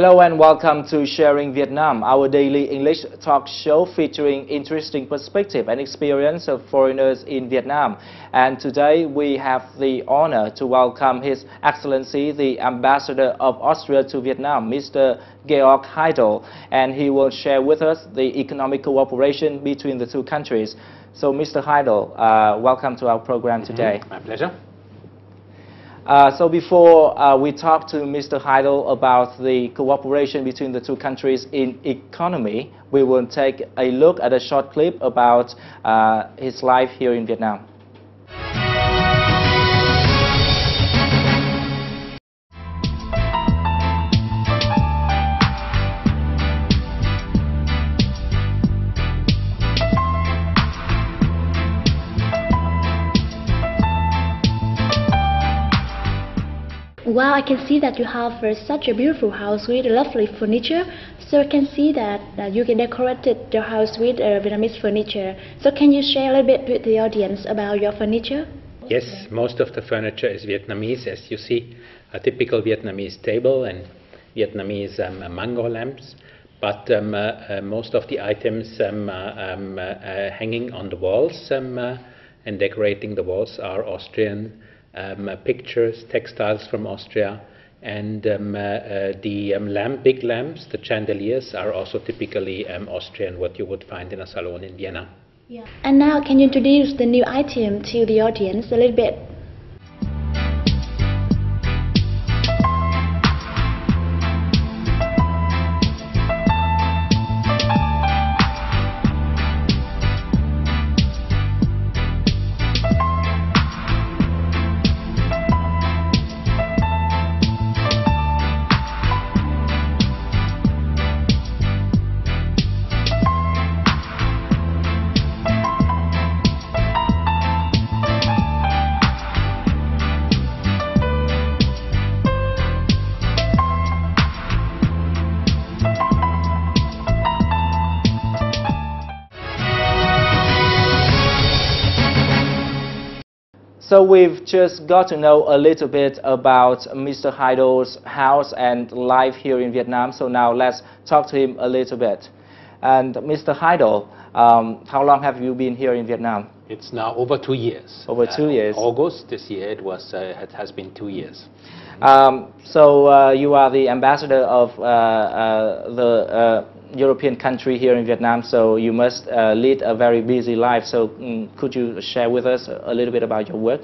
Hello and welcome to Sharing Vietnam, our daily English talk show featuring interesting perspective and experience of foreigners in Vietnam. And today we have the honor to welcome His Excellency, the Ambassador of Austria to Vietnam, Mr. Georg Heidel, and he will share with us the economic cooperation between the two countries. So, Mr. Heidel, welcome to our program today. My pleasure. So before we talk to Mr. Heidel about the cooperation between the two countries in economy, we will take a look at a short clip about his life here in Vietnam. Wow, I can see that you have such a beautiful house with lovely furniture. So I can see that you can decorate your house with Vietnamese furniture. So can you share a little bit with the audience about your furniture? Yes, most of the furniture is Vietnamese, as you see. A typical Vietnamese table and Vietnamese mango lamps. But most of the items hanging on the walls and decorating the walls are Austrian. Pictures, textiles from Austria, and the big lamps, the chandeliers, are also typically Austrian, what you would find in a salon in Vienna. Yeah. And now can you introduce the new item to the audience a little bit? So we've just got to know a little bit about Mr. Heidel's house and life here in Vietnam. So now let's talk to him a little bit. And Mr. Heidel, how long have you been here in Vietnam? It's now over 2 years. Over 2 years. August this year it has been 2 years. So you are the ambassador of the European country here in Vietnam, so you must lead a very busy life. So could you share with us a little bit about your work?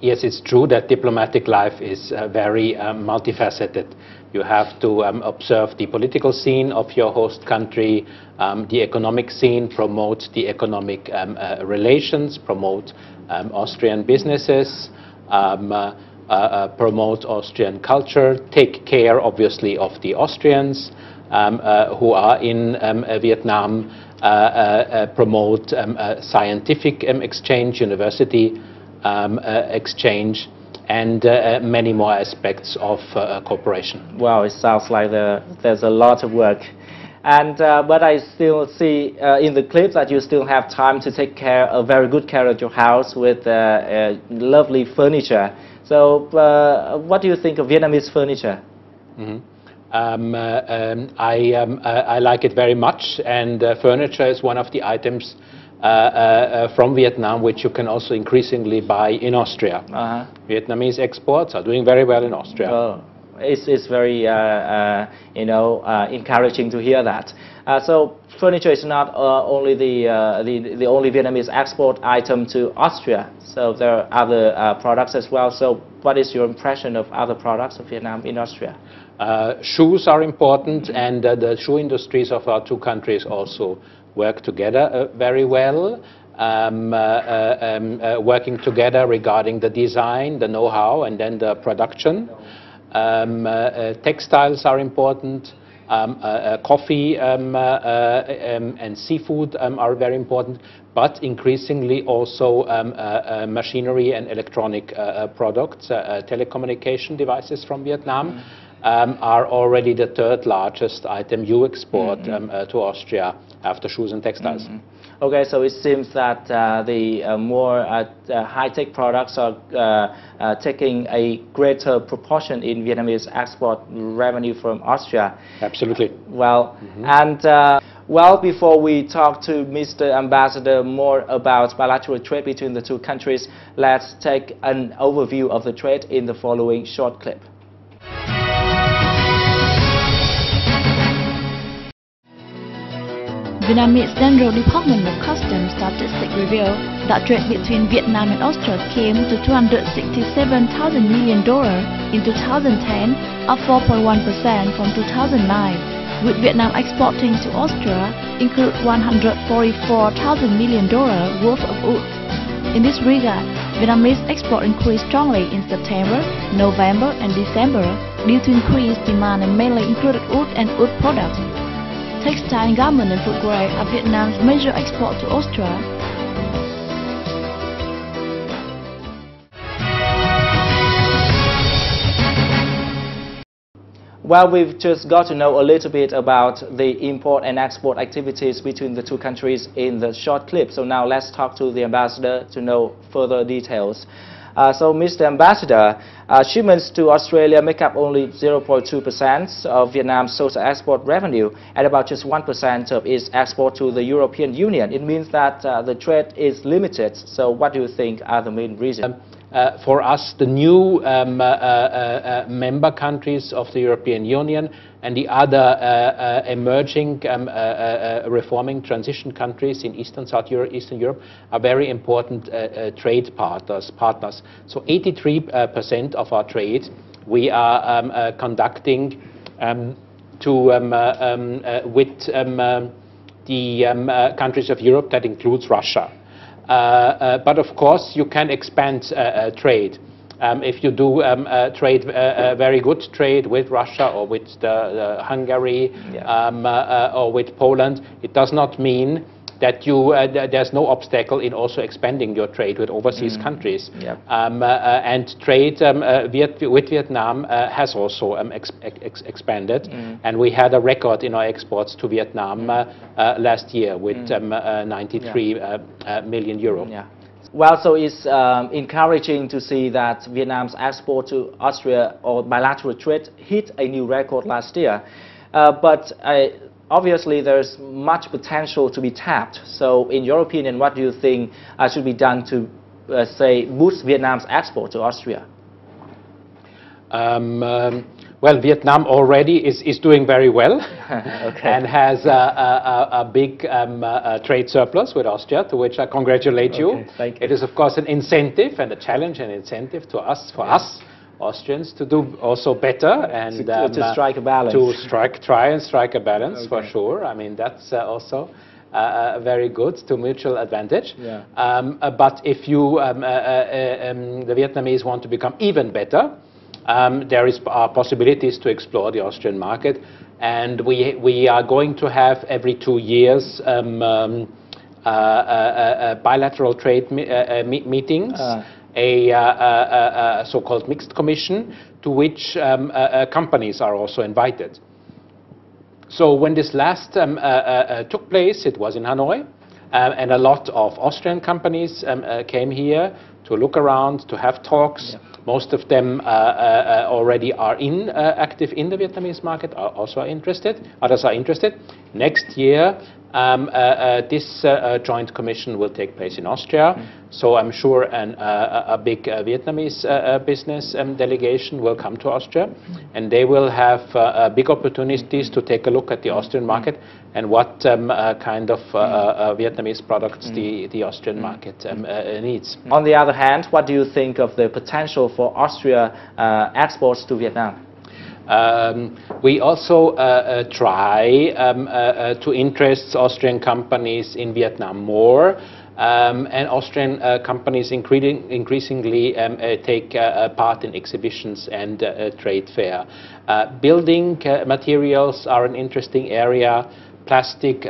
Yes, it's true that diplomatic life is very multifaceted. You have to observe the political scene of your host country, the economic scene, promote the economic relations, promote Austrian businesses, promote Austrian culture, take care obviously of the Austrians who are in Vietnam, promote scientific exchange, university exchange, and many more aspects of cooperation. Wow, it sounds like there's a lot of work. And but I still see in the clip that you still have time to take very good care of your house with lovely furniture. So what do you think of Vietnamese furniture? Mm-hmm. I like it very much, and furniture is one of the items from Vietnam which you can also increasingly buy in Austria. Vietnamese exports are doing very well in Austria. Oh, it's very encouraging to hear that. So furniture is not only the only Vietnamese export item to Austria. So there are other products as well. So what is your impression of other products of Vietnam in Austria? Shoes are important, and the shoe industries of our two countries also work together very well, working together regarding the design, the know-how, and then the production. Textiles are important. Coffee and seafood are very important, but increasingly also machinery and electronic products, telecommunication devices from Vietnam. are already the third largest item you export to Austria after shoes and textiles. Okay, so it seems that the more high-tech products are taking a greater proportion in Vietnamese export revenue from Austria. Absolutely. Well, and well, before we talk to Mr. Ambassador more about bilateral trade between the two countries, let's take an overview of the trade in the following short clip. Vietnamese General Department of Customs statistics reveal that trade between Vietnam and Austria came to $267,000 million in 2010, up 4.1% from 2009, with Vietnam exporting to Austria include $144,000 million worth of wood. In this regard, Vietnamese export increased strongly in September, November and December due to increased demand and mainly included wood and wood products. Textile, garment and footwear are Vietnam's major export to Austria. Well, we've just got to know a little bit about the import and export activities between the two countries in the short clip. So now let's talk to the ambassador to know further details. So, Mr. Ambassador, shipments to Australia make up only 0.2% of Vietnam's total export revenue and about just 1% of its export to the European Union. It means that the trade is limited. So what do you think are the main reasons? For us, the new member countries of the European Union and the other emerging reforming transition countries in Eastern Europe are very important trade partners. So 83% of our trade we are conducting with the countries of Europe. That includes Russia. But of course, you can expand trade. If you do very good trade with Russia or with Hungary or with Poland, it does not mean that there's no obstacle in also expanding your trade with overseas countries. And trade with Vietnam has also expanded, and we had a record in our exports to Vietnam last year with 93 million euro. Well, so it's encouraging to see that Vietnam's export to Austria or bilateral trade hit a new record last year. But obviously, there's much potential to be tapped. So, in your opinion, what do you think should be done to, say, boost Vietnam's export to Austria? Well, Vietnam already is doing very well and has a big trade surplus with Austria, to which I congratulate you. Thank you. It is, of course, an incentive and a challenge and incentive to us, for us Austrians, to do also better and to strike a balance. Try and strike a balance, for sure. I mean, that's also very good, to mutual advantage. But if you, the Vietnamese want to become even better, there are possibilities to explore the Austrian market, and we are going to have every 2 years bilateral trade meetings, a so-called mixed commission, to which companies are also invited. So when this last took place, it was in Hanoi, and a lot of Austrian companies came here to look around, to have talks. Most of them already are active in the Vietnamese market, also are interested. Others are interested. Next year, this joint commission will take place in Austria. So I'm sure a big Vietnamese business delegation will come to Austria, and they will have big opportunities to take a look at the Austrian market and what kind of Vietnamese products the Austrian market needs. On the other hand, what do you think of the potential for Austria exports to Vietnam? We also try to interest Austrian companies in Vietnam more, and Austrian companies increasingly take part in exhibitions and trade fair. Building materials are an interesting area. Plastic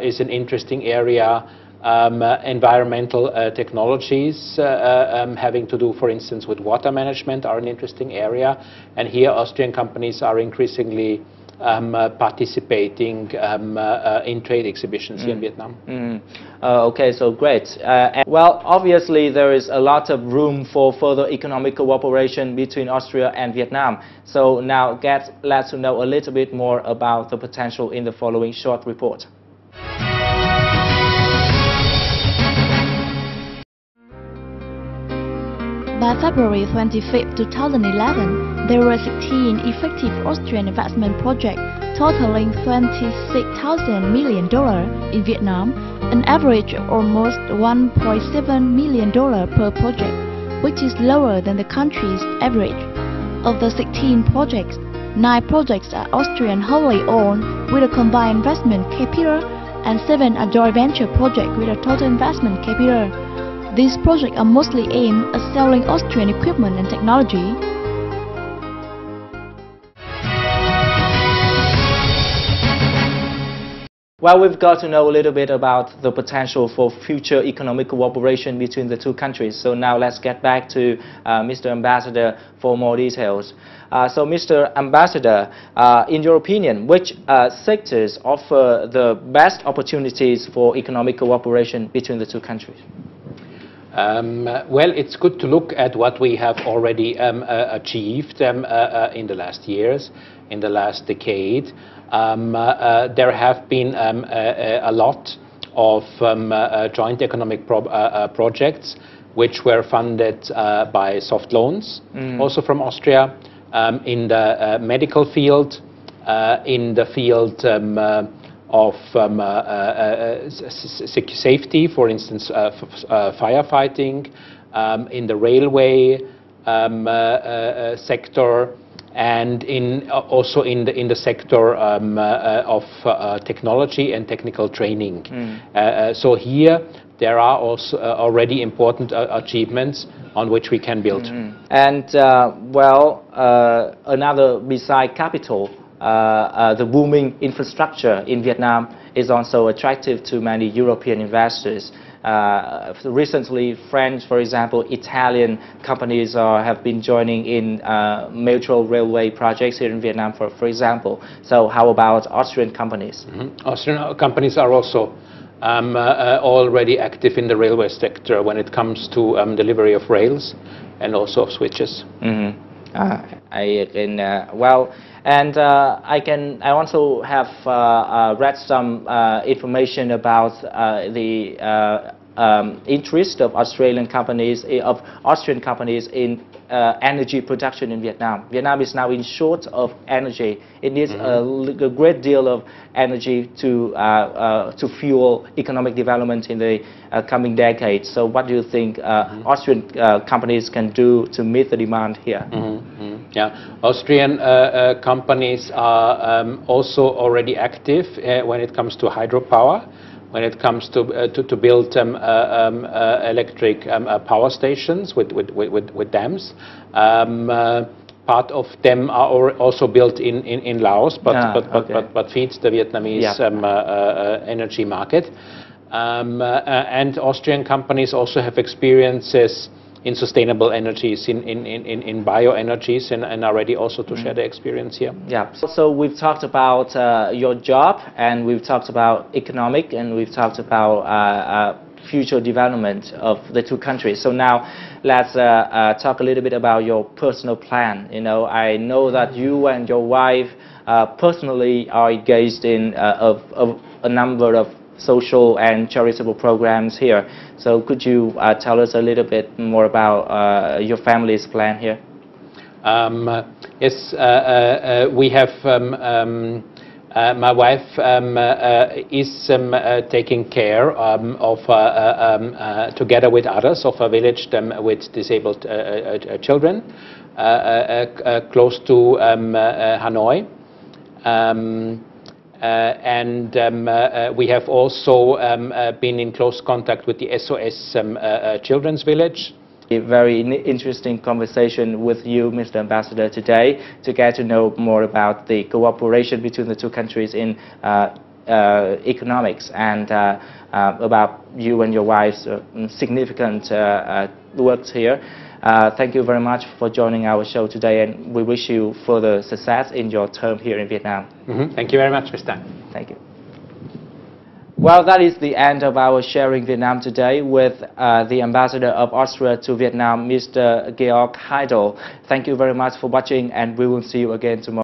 is an interesting area. Environmental technologies having to do, for instance, with water management are an interesting area. And here Austrian companies are increasingly participating in trade exhibitions here in Vietnam. Okay, so great. Well, obviously there is a lot of room for further economic cooperation between Austria and Vietnam. So now let's know a little bit more about the potential in the following short report. By February 25, 2011, there were 16 effective Austrian investment projects totaling $26,000 million in Vietnam, an average of almost $1.7 million per project, which is lower than the country's average. Of the 16 projects, 9 projects are Austrian wholly owned with a combined investment capital, and 7 are joint venture projects with a total investment capital. These projects are mostly aimed at selling Austrian equipment and technology. Well, we've got to know a little bit about the potential for future economic cooperation between the two countries. So now let's get back to Mr. Ambassador for more details. So Mr. Ambassador, in your opinion, which sectors offer the best opportunities for economic cooperation between the two countries? Well, it's good to look at what we have already achieved in the last years, in the last decade. There have been a lot of joint economic projects which were funded by soft loans, also from Austria, in the medical field, in the field of safety, for instance, firefighting, in the railway sector, and also in the sector of technology and technical training. So here there are also already important achievements on which we can build. And well, another beside capital, the booming infrastructure in Vietnam is also attractive to many European investors. Recently, French, for example, Italian companies have been joining in metro railway projects here in Vietnam, for example. So how about Austrian companies? Austrian companies are also already active in the railway sector when it comes to delivery of rails and also of switches. Well, and I also have read some information about the interest of Austrian companies in energy production in Vietnam. Vietnam is now in short of energy. It needs a great deal of energy to fuel economic development in the coming decades. So what do you think Austrian companies can do to meet the demand here? Yeah, Austrian companies are also already active when it comes to hydropower, when it comes to build electric power stations with dams. Part of them are also built in Laos, but feeds the Vietnamese energy market. And Austrian companies also have experiences in sustainable energies, in bioenergies, and are ready also to share the experience here. Yeah. So we've talked about your job, and we've talked about economic, and we've talked about future development of the two countries. So now let's talk a little bit about your personal plan. You know, I know that you and your wife personally are engaged in a number of social and charitable programs here. So could you tell us a little bit more about your family's plan here? Yes, we have my wife is taking care of, together with others, of a village with disabled children close to Hanoi. And we have also been in close contact with the SOS Children's Village. A very interesting conversation with you, Mr. Ambassador, today to get to know more about the cooperation between the two countries in economics and about you and your wife's significant work here. Thank you very much for joining our show today, and we wish you further success in your term here in Vietnam. Thank you very much, Mr. Thank you. Well, that is the end of our Sharing Vietnam today with the Ambassador of Austria to Vietnam, Mr. Georg Heidel. Thank you very much for watching, and we will see you again tomorrow.